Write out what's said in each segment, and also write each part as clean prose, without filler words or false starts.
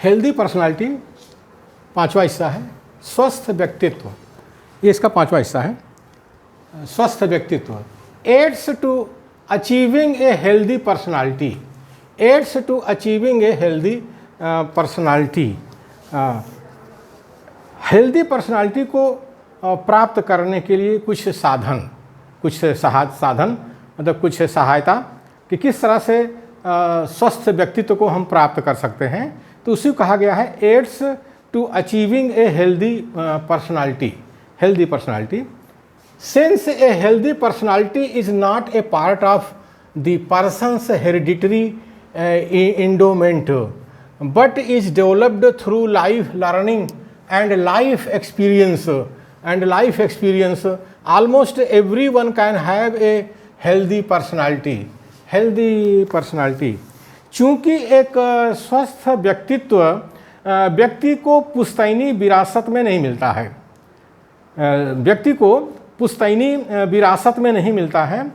Healthy personality पांचवा हिस्सा है। स्वस्थ व्यक्तित्व, ये इसका पांचवा हिस्सा है। स्वस्थ व्यक्तित्व aids to achieving a healthy personality, aids to achieving a healthy personality. Healthy personality को प्राप्त करने के लिए कुछ साधन, कुछ साधन मतलब कुछ सहायता कि किस तरह से स्वस्थ व्यक्तित्व को हम प्राप्त कर सकते हैं, तो उसी को कहा गया है aids to achieving a healthy personality. Healthy personality, since a healthy personality is not a part of the person's hereditary endowment but is developed through life learning and life experience, almost everyone can have a healthy personality। Healthy personality, चूँकि एक स्वस्थ व्यक्तित्व व्यक्ति को पुश्तैनी विरासत में नहीं मिलता है, व्यक्ति को पुश्तैनी विरासत में नहीं मिलता है,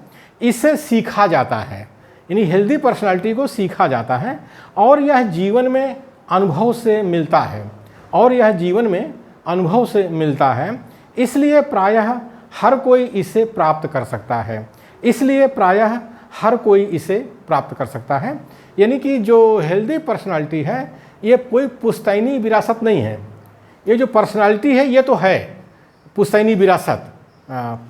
इसे सीखा जाता है। यानी हेल्दी पर्सनालिटी को सीखा जाता है और यह जीवन में अनुभव से मिलता है, और यह जीवन में अनुभव से मिलता है। इसलिए प्रायः हर कोई इसे प्राप्त कर सकता है, इसलिए प्रायः हर कोई इसे प्राप्त कर सकता है। यानी कि जो हेल्दी पर्सनालिटी है ये कोई पुश्तैनी विरासत नहीं है। ये जो पर्सनालिटी है ये तो है पुश्तैनी विरासत,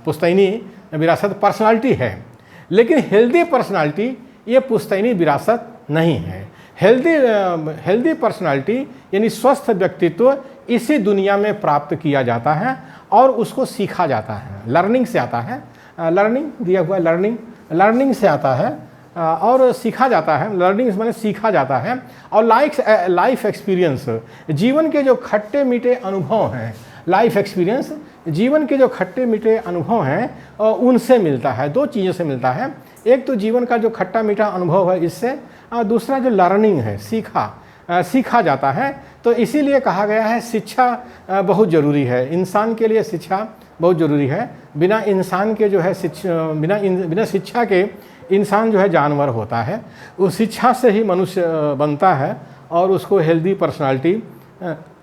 पुश्तैनी विरासत पर्सनालिटी है, लेकिन हेल्दी पर्सनालिटी ये पुश्तैनी विरासत नहीं है। हेल्दी पर्सनालिटी यानी स्वस्थ व्यक्तित्व इसी दुनिया में प्राप्त किया जाता है और उसको सीखा जाता है, लर्निंग से आता है। लर्निंग दिया हुआ लर्निंग से आता है और सीखा जाता है। लर्निंग माने सीखा जाता है। और लाइफ एक्सपीरियंस, जीवन के जो खट्टे मीठे अनुभव हैं, लाइफ एक्सपीरियंस जीवन के जो खट्टे मीठे अनुभव हैं उनसे मिलता है। दो चीज़ों से मिलता है, एक तो जीवन का जो खट्टा मीठा अनुभव है इससे, दूसरा जो लर्निंग है, सीखा जाता है। तो इसीलिए कहा गया है शिक्षा बहुत ज़रूरी है, इंसान के लिए शिक्षा बहुत ज़रूरी है। बिना इंसान के जो है बिना शिक्षा के इंसान जो है जानवर होता है। उस शिक्षा से ही मनुष्य बनता है और उसको हेल्दी पर्सनालिटी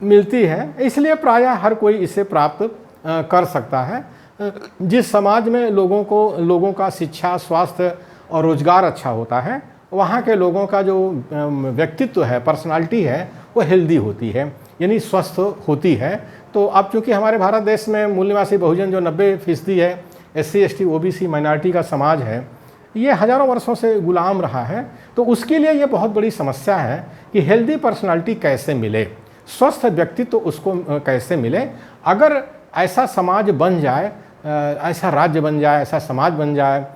मिलती है। इसलिए प्रायः हर कोई इसे प्राप्त कर सकता है। जिस समाज में लोगों का शिक्षा, स्वास्थ्य और रोजगार अच्छा होता है, वहाँ के लोगों का जो व्यक्तित्व है, पर्सनालिटी है, वो हेल्दी होती है, यानी स्वस्थ होती है। तो अब चूँकि हमारे भारत देश में मूल निवासी बहुजन जो 90% है, SC ST OBC माइनॉरिटी का समाज है, ये हज़ारों वर्षों से गुलाम रहा है। तो उसके लिए ये बहुत बड़ी समस्या है कि हेल्दी पर्सनालिटी कैसे मिले, स्वस्थ व्यक्तित्व उसको कैसे मिले। अगर ऐसा समाज बन जाए, ऐसा राज्य बन जाए, ऐसा समाज बन जाए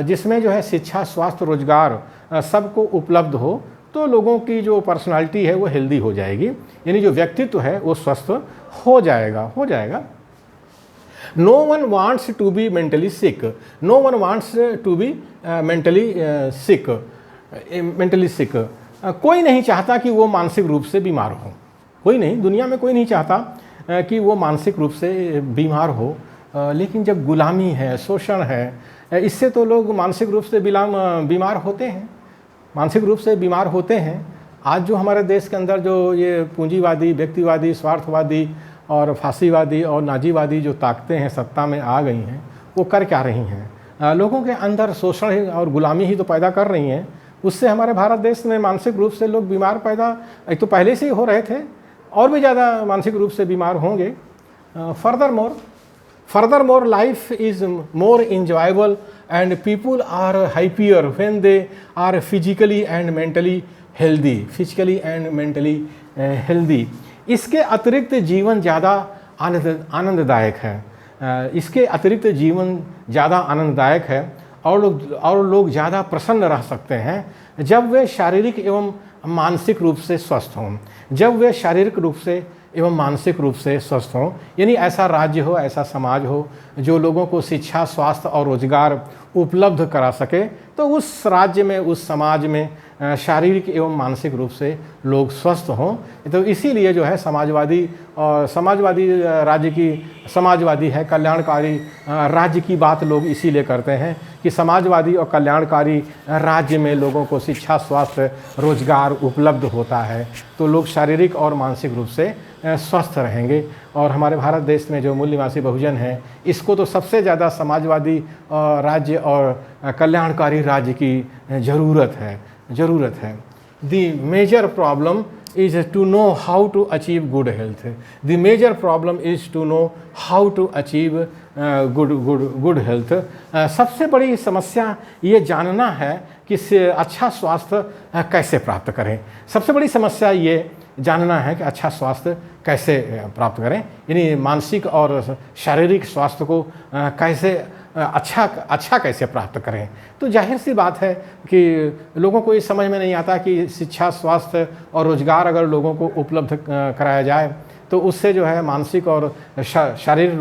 जिसमें जो है शिक्षा, स्वास्थ्य, रोजगार सबको उपलब्ध हो, तो लोगों की जो पर्सनालिटी है वो हेल्दी हो जाएगी, यानी जो व्यक्तित्व है वो स्वस्थ हो जाएगा। No one wants to be mentally sick, no one wants to be mentally sick. कोई नहीं चाहता कि वो मानसिक रूप से बीमार हो, कोई नहीं, दुनिया में कोई नहीं चाहता कि वो मानसिक रूप से बीमार हो। लेकिन जब गुलामी है, शोषण है, इससे तो लोग मानसिक रूप से बीमार होते हैं, मानसिक रूप से बीमार होते हैं। आज जो हमारे देश के अंदर जो ये पूंजीवादी, व्यक्तिवादी, स्वार्थवादी और फांसीवादी और नाजीवादी जो ताकतें हैं सत्ता में आ गई हैं, वो कर क्या रही हैं? लोगों के अंदर शोषण और गुलामी ही तो पैदा कर रही हैं। उससे हमारे भारत देश में मानसिक रूप से लोग बीमार पैदा एक तो पहले से ही हो रहे थे, और भी ज़्यादा मानसिक रूप से बीमार होंगे। Furthermore life is more enjoyable and people are happier when they are physically and mentally healthy। इसके अतिरिक्त जीवन ज़्यादा आनंददायक है, इसके अतिरिक्त जीवन ज़्यादा आनंददायक है और लोग ज़्यादा प्रसन्न रह सकते हैं जब वे शारीरिक एवं मानसिक रूप से स्वस्थ हों, जब वे शारीरिक रूप से एवं मानसिक रूप से स्वस्थ हों। यानी ऐसा राज्य हो, ऐसा समाज हो जो लोगों को शिक्षा, स्वास्थ्य और रोजगार उपलब्ध करा सके तो उस राज्य में, उस समाज में शारीरिक एवं मानसिक रूप से लोग स्वस्थ हों। तो इसीलिए जो है समाजवादी राज्य की, समाजवादी है, कल्याणकारी राज्य की बात लोग इसीलिए करते हैं कि समाजवादी और कल्याणकारी राज्य में लोगों को शिक्षा, स्वास्थ्य, रोजगार उपलब्ध होता है तो लोग शारीरिक और मानसिक रूप से स्वस्थ रहेंगे। और हमारे भारत देश में जो मूल निवासी बहुजन हैं, इसको तो सबसे ज़्यादा समाजवादी राज्य और कल्याणकारी राज्य की ज़रूरत है। The major problem is to know how to achieve good health. The major problem is to know how to achieve good health. सबसे बड़ी समस्या ये जानना है कि अच्छा स्वास्थ्य कैसे प्राप्त करें। सबसे बड़ी समस्या ये जानना है कि अच्छा स्वास्थ्य कैसे प्राप्त करें, यानी मानसिक और शारीरिक स्वास्थ्य को कैसे अच्छा कैसे प्राप्त करें। तो जाहिर सी बात है कि लोगों को ये समझ में नहीं आता कि शिक्षा, स्वास्थ्य और रोजगार अगर लोगों को उपलब्ध कराया जाए तो उससे जो है मानसिक और शारीरिक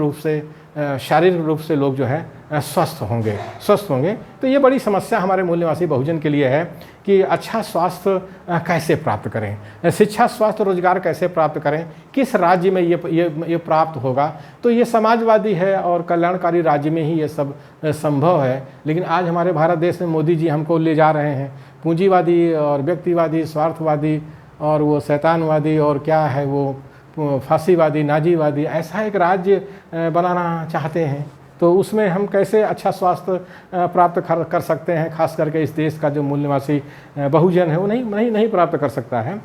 रूप से लोग जो है स्वस्थ होंगे। तो ये बड़ी समस्या हमारे मूल निवासी बहुजन के लिए है कि अच्छा स्वास्थ्य कैसे प्राप्त करें, शिक्षा, स्वास्थ्य, रोजगार कैसे प्राप्त करें, किस राज्य में ये प्राप्त होगा। तो ये समाजवादी है और कल्याणकारी राज्य में ही ये सब संभव है। लेकिन आज हमारे भारत देश में मोदी जी हमको ले जा रहे हैं पूंजीवादी और व्यक्तिवादी, स्वार्थवादी और वो शैतानवादी और क्या है वो फांसीवादी, नाजीवादी, ऐसा एक राज्य बनाना चाहते हैं। तो उसमें हम कैसे अच्छा स्वास्थ्य प्राप्त कर सकते हैं, खास करके इस देश का जो मूल निवासी बहुजन है वो नहीं प्राप्त कर सकता है।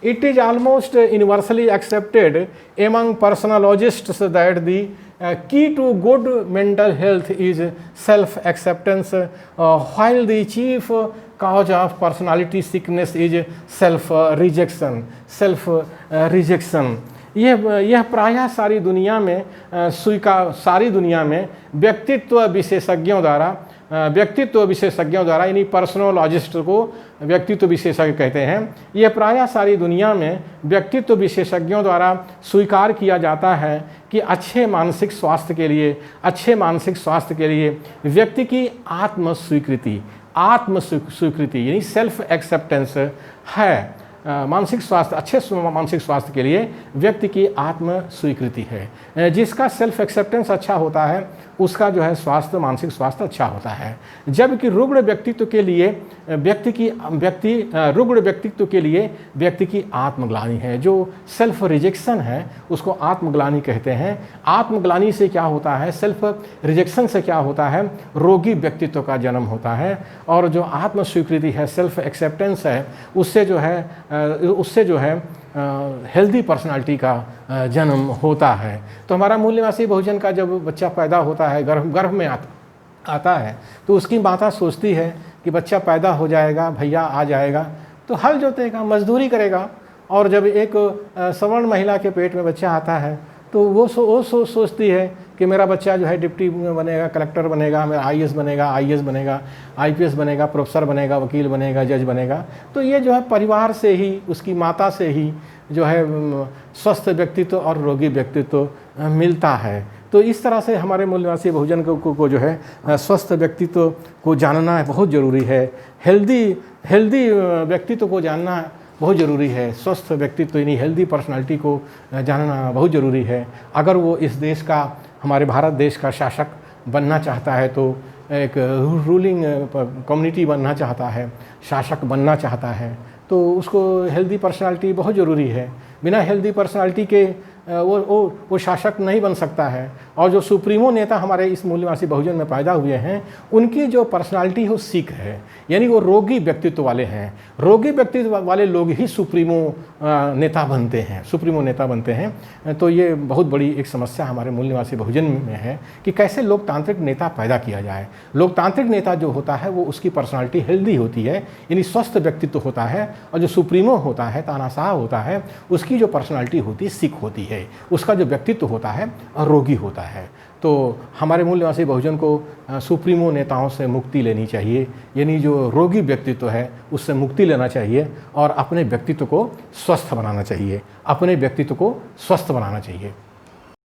It is almost universally accepted among personologists that the key to good mental health is self-acceptance, while the chief cause of personality sickness is self-rejection. यह प्रायः सारी दुनिया में व्यक्तित्व विशेषज्ञों द्वारा यानी पर्सनोलॉजिस्ट को व्यक्तित्व विशेषज्ञ कहते हैं। यह प्रायः सारी दुनिया में व्यक्तित्व विशेषज्ञों द्वारा स्वीकार किया जाता है कि अच्छे मानसिक स्वास्थ्य के लिए व्यक्ति की आत्म स्वीकृति यानी सेल्फ एक्सेप्टेंस है। मानसिक स्वास्थ्य, अच्छे मानसिक स्वास्थ्य के लिए व्यक्ति की आत्म स्वीकृति है। जिसका सेल्फ एक्सेप्टेंस अच्छा होता है उसका जो है मानसिक स्वास्थ्य अच्छा होता है। जबकि रुग्ण व्यक्तित्व के लिए व्यक्ति की आत्मग्लानि है। जो सेल्फ रिजेक्शन है उसको आत्मग्लानि कहते हैं। आत्मग्लानि से क्या होता है, सेल्फ रिजेक्शन से क्या होता है, रोगी व्यक्तित्व का जन्म होता है। और जो आत्म स्वीकृति है, सेल्फ एक्सेप्टेंस है, उससे जो है हेल्दी पर्सनालिटी का जन्म होता है। तो हमारा मूल निवासी बहुजन का जब बच्चा पैदा होता है, गर्भ में आता है, तो उसकी माता सोचती है कि बच्चा पैदा हो जाएगा, भैया आ जाएगा तो हल जोतेगा, मजदूरी करेगा। और जब एक सवर्ण महिला के पेट में बच्चा आता है तो वो सोचती है कि मेरा बच्चा जो है डिप्टी बनेगा, कलेक्टर बनेगा, मेरा आईएएस बनेगा, आईपीएस बनेगा, प्रोफेसर बनेगा, वकील बनेगा, जज बनेगा। तो ये जो है परिवार से ही, उसकी माता से ही जो है स्वस्थ व्यक्तित्व और रोगी व्यक्तित्व मिलता है। तो इस तरह से हमारे मूल निवासी बहुजन को जो है स्वस्थ व्यक्तित्व को जानना बहुत ज़रूरी है। हेल्दी व्यक्तित्व को जानना बहुत ज़रूरी है। स्वस्थ व्यक्तित्व यानी हेल्दी पर्सनालिटी को जानना बहुत ज़रूरी है। अगर वो इस देश का, हमारे भारत देश का शासक बनना चाहता है, तो एक रूलिंग कम्युनिटी बनना चाहता है, शासक बनना चाहता है, तो उसको हेल्दी पर्सनालिटी बहुत ज़रूरी है। बिना हेल्दी पर्सनालिटी के वो शासक नहीं बन सकता है। और जो सुप्रीमो नेता हमारे इस मूल निवासी बहुजन में पैदा हुए हैं, उनकी जो पर्सनालिटी है वो सिक है, यानी वो रोगी व्यक्तित्व वाले हैं। रोगी व्यक्तित्व वाले लोग ही सुप्रीमो नेता बनते हैं। तो ये बहुत बड़ी एक समस्या हमारे मूल निवासी बहुजन में है कि कैसे लोकतांत्रिक नेता पैदा किया जाए। लोकतांत्रिक नेता जो होता है वो उसकी पर्सनालिटी हेल्दी होती है, यानी स्वस्थ व्यक्तित्व होता है। और जो सुप्रीमो होता है, तानाशाह होता है, उसकी जो पर्सनालिटी होती है सिक होती है, उसका जो व्यक्तित्व होता है रोगी होता है। तो हमारे मूल निवासी बहुजन को सुप्रीमो नेताओं से मुक्ति लेनी चाहिए, यानी जो रोगी व्यक्तित्व है उससे मुक्ति लेना चाहिए और अपने व्यक्तित्व को स्वस्थ बनाना चाहिए।